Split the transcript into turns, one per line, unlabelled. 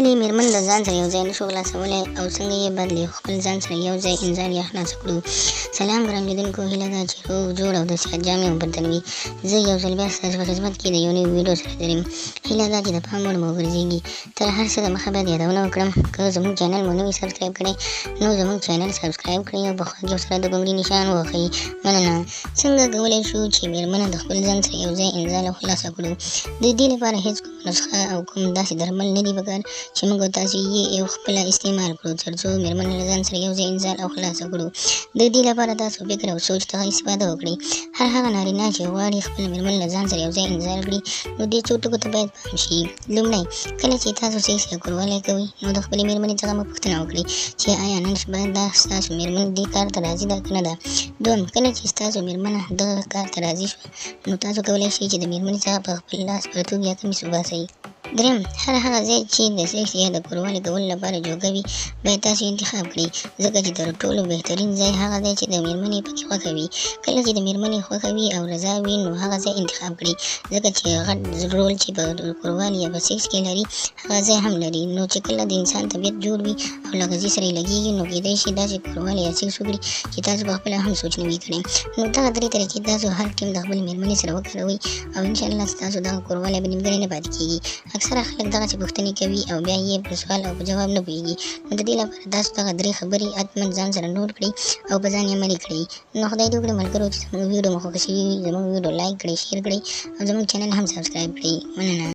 ولې مېرمن له ځان سره یو ځای نشو خلاصولی او څنګه یې باید له خپل ځان سره یو ځای انزال یا خلاص کړو. سلام ګران لیدونکو، هیله ده چې روغ جوړ او د صحت جامې وبدل وي. زه یو ځل بیا ستاسو په خدمت کې د یو نوي ویډیو سره دریم. هیله ده چې د پام وړ مو وګرځېږي. تر هر څه دمخه باید یادونه وکړم، که زموږ چینل مو نه وي سبسکرایب کړی نو زموږ چینل سبسکرایب کړئ او په خوا کې ورسره د ګونګړي نشان ووهئ. مننه. څنګه کولی شو چې مېرمنه د خپل ځان سره یو ځای انزال او خلاصه کړو؟ د دې لپاره هیڅ کومه نسخه او کوم داسې درمل نه دي پکار چې موږ او تاسو یې خپله استعمال کړو تر څو مېرمنه له ځان سره یو ځای انزال او خلاصه کړو. د دې لپاره تاسو فکر او سوچ څخه استفاده وکړئ. هر هغه نارینه چې غواړي خپله مېرمن له ځان سره یو ځای انزال کړي نو دې څو ټکو ته باید پام شي. لومړی، کله چې تاسو سیکس یا کوروالی کوئ نو د خپلې مېرمنې څخه مو پوښتنه وکړئ چې آیا نن شپه دا ستاسو مېرمن دې کار ته راضي ده که نه ده. دویم، کله چې ستاسو مېرمنه دغه کار ته راضي شوه نو تاسو کولی شئ چې د مېرمنې څخه په خپل لاس پرتوګ یا کمیس وباسئ. دریم، هر هغه ځای چې د سیکس یا د کوروالي کولو لپاره جوګه وي باید تاسو انتخاب کړئ، ځکه چې تر ټولو بهترین ځای هغه دی چې د مېرمنې پکې خوښه وي. کله چې د مېرمنې خوښه وي او رضا وي نو هغه ځای انتخاب کړئ، ځکه چې غټ رول چې په کوروالي یا په سیکس کې لري هغه ځای هم لري. نو چې کله د انسان طبیعت جوړ وي او له غذي سره یې لګېږي نو کېدای شي داسې کوروالي یا سیکس وکړي چې تاسو په خپله هم سوچ نه وي کړی. نو دغه درې طریقې تاسو هر ټیم د خپلې مېرمنې سره وکاروئ او انشاءالله ستاسو دغه کوروالی به نیمګړی نه پاتې کېږي. اکثره خلک دغسې پوښتنې کوي او بیا یې په سوال او په جواب نه پوهېږي. نو د دې لپاره تاسو دغه درې خبرې حتماً ځان سره نوټ کړئ او په ځان یې عملي کړئ. نو خدای دې وکړي ملګرو چې زموږ ویډیو مو خوښه شوي وي، زموږ ویډیو لایک کړئ، شیر کړئ او زموږ چینل هم سبسکرایب کړئ. مننه.